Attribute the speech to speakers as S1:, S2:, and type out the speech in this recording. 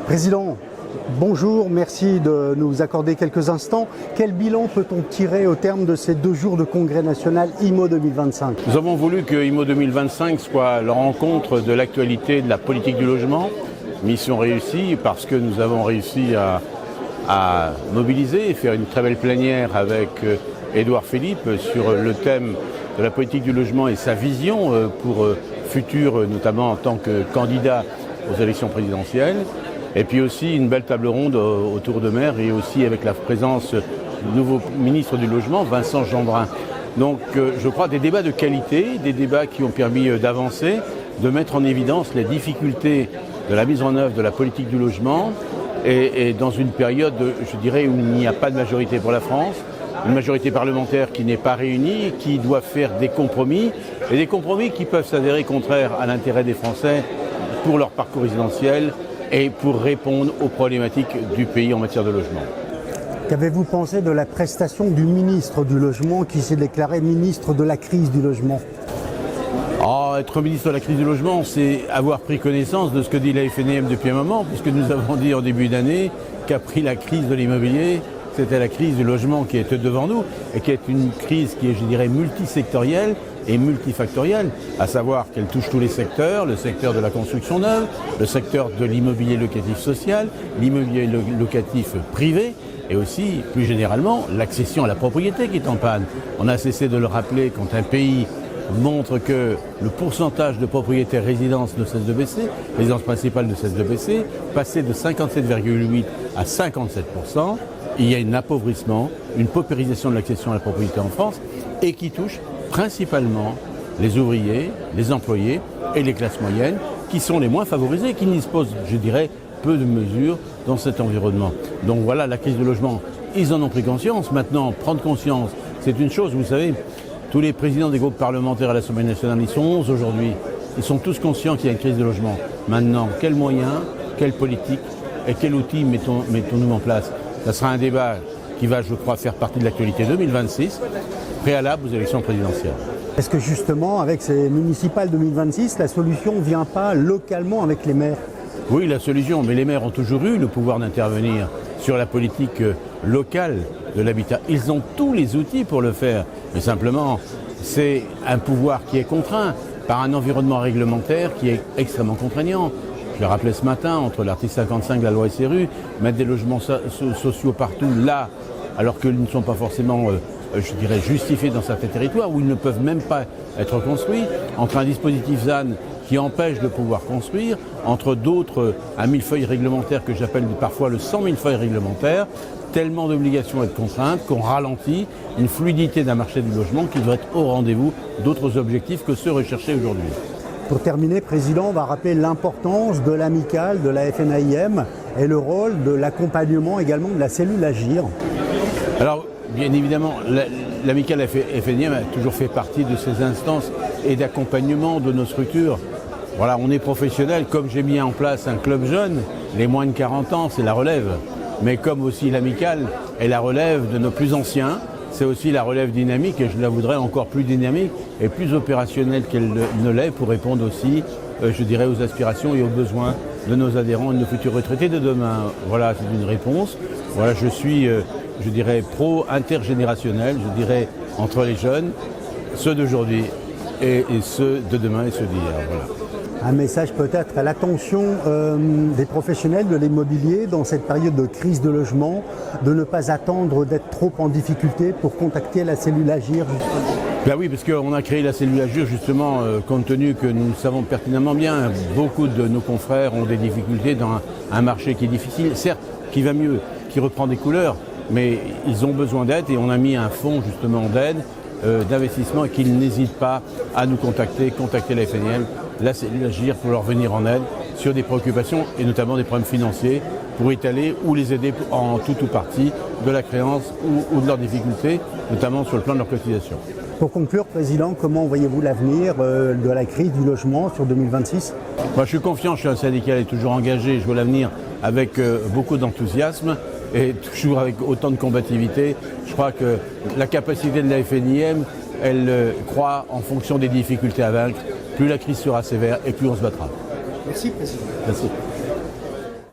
S1: Président, bonjour, merci de nous accorder quelques instants. Quel bilan peut-on tirer au terme de ces 2 jours de congrès national IMO 2025 ?
S2: Nous avons voulu que IMO 2025 soit la rencontre de l'actualité de la politique du logement. Mission réussie parce que nous avons réussi à mobiliser et faire une très belle plénière avec Édouard Philippe sur le thème de la politique du logement et sa vision pour futur, notamment en tant que candidat aux élections présidentielles. Et puis aussi une belle table ronde autour de mer et aussi avec la présence du nouveau ministre du Logement, Vincent Jeanbrun. Donc je crois des débats de qualité, des débats qui ont permis d'avancer, de mettre en évidence les difficultés de la mise en œuvre de la politique du logement et dans une période, je dirais, où il n'y a pas de majorité pour la France, une majorité parlementaire qui n'est pas réunie, qui doit faire des compromis, et des compromis qui peuvent s'avérer contraires à l'intérêt des Français pour leur parcours résidentiel et pour répondre aux problématiques du pays en matière de logement.
S1: Qu'avez-vous pensé de la prestation du ministre du Logement qui s'est déclaré ministre de la crise du logement ?
S2: Être ministre de la crise du logement, c'est avoir pris connaissance de ce que dit la FNIM depuis un moment, puisque nous avons dit en début d'année qu'après la crise de l'immobilier, c'était la crise du logement qui était devant nous et qui est une crise qui est, je dirais, multisectorielle et multifactorielle, à savoir qu'elle touche tous les secteurs, le secteur de la construction neuve, le secteur de l'immobilier locatif social, l'immobilier locatif privé et aussi, plus généralement, l'accession à la propriété qui est en panne. On a cessé de le rappeler quand un pays montre que le pourcentage de propriétaires résidences ne cesse de baisser, résidence principale ne cesse de baisser, passer de 57,8 à 57%, il y a un appauvrissement, une paupérisation de l'accession à la propriété en France et qui touche principalement les ouvriers, les employés et les classes moyennes qui sont les moins favorisés, qui disposent, je dirais, peu de mesures dans cet environnement. Donc voilà, la crise du logement, ils en ont pris conscience. Maintenant, prendre conscience, c'est une chose, vous savez, tous les présidents des groupes parlementaires à l'Assemblée nationale, ils sont 11 aujourd'hui, ils sont tous conscients qu'il y a une crise de logement. Maintenant, quels moyens, quelle politique et quel outil mettons-nous en place ? Ça sera un débat qui va, je crois, faire partie de l'actualité 2026, préalable aux élections présidentielles.
S1: Est-ce que justement, avec ces municipales 2026, la solution ne vient pas localement avec les maires ?
S2: Oui, la solution, mais les maires ont toujours eu le pouvoir d'intervenir sur la politique locale de l'habitat. Ils ont tous les outils pour le faire, mais simplement, c'est un pouvoir qui est contraint par un environnement réglementaire qui est extrêmement contraignant. Je l'ai rappelé ce matin, entre l'article 55 de la loi SRU, mettre des logements sociaux partout, là, alors qu'ils ne sont pas forcément, je dirais, justifiés dans certains territoires, où ils ne peuvent même pas être construits, entre un dispositif ZAN qui empêche de pouvoir construire, entre d'autres, un millefeuille réglementaire que j'appelle parfois le 100 millefeuille réglementaire, tellement d'obligations et de contraintes qu'on ralentit une fluidité d'un marché du logement qui devrait être au rendez-vous d'autres objectifs que ceux recherchés aujourd'hui.
S1: Pour terminer, Président, on va rappeler l'importance de l'amicale, de la FNAIM et le rôle de l'accompagnement également de la cellule Agir.
S2: Alors, bien évidemment, l'amicale FNAIM a toujours fait partie de ces instances et d'accompagnement de nos structures. Voilà, on est professionnel, comme j'ai mis en place un club jeune, les moins de 40 ans, c'est la relève. Mais comme aussi l'amicale est la relève de nos plus anciens, c'est aussi la relève dynamique et je la voudrais encore plus dynamique et plus opérationnelle qu'elle ne l'est pour répondre aussi, je dirais, aux aspirations et aux besoins de nos adhérents et de nos futurs retraités de demain. Voilà, c'est une réponse. Voilà, je suis, je dirais, pro-intergénérationnel, je dirais, entre les jeunes, ceux d'aujourd'hui et ceux de demain et ceux d'hier. Voilà.
S1: Un message peut-être à l'attention des professionnels de l'immobilier dans cette période de crise de logement, de ne pas attendre d'être trop en difficulté pour contacter la cellule Agir.
S2: Ben oui, parce qu'on a créé la cellule Agir justement compte tenu que nous savons pertinemment bien, beaucoup de nos confrères ont des difficultés dans un marché qui est difficile, certes, qui va mieux, qui reprend des couleurs, mais ils ont besoin d'aide et on a mis un fonds justement d'aide, d'investissement et qu'ils n'hésitent pas à nous contacter la FNIM, la cellule Agir pour leur venir en aide sur des préoccupations et notamment des problèmes financiers pour étaler ou les aider en tout ou partie de la créance ou de leurs difficultés, notamment sur le plan de leur cotisation.
S1: Pour conclure, Président, comment voyez-vous l'avenir de la crise du logement sur 2026 ?
S2: Moi, je suis confiant, je suis un syndical et toujours engagé, je vois l'avenir avec beaucoup d'enthousiasme et toujours avec autant de combativité. Je crois que la capacité de la FNIM, elle croît en fonction des difficultés à vaincre. Plus la crise sera sévère et plus on se battra.
S1: Merci, Président.
S2: Merci.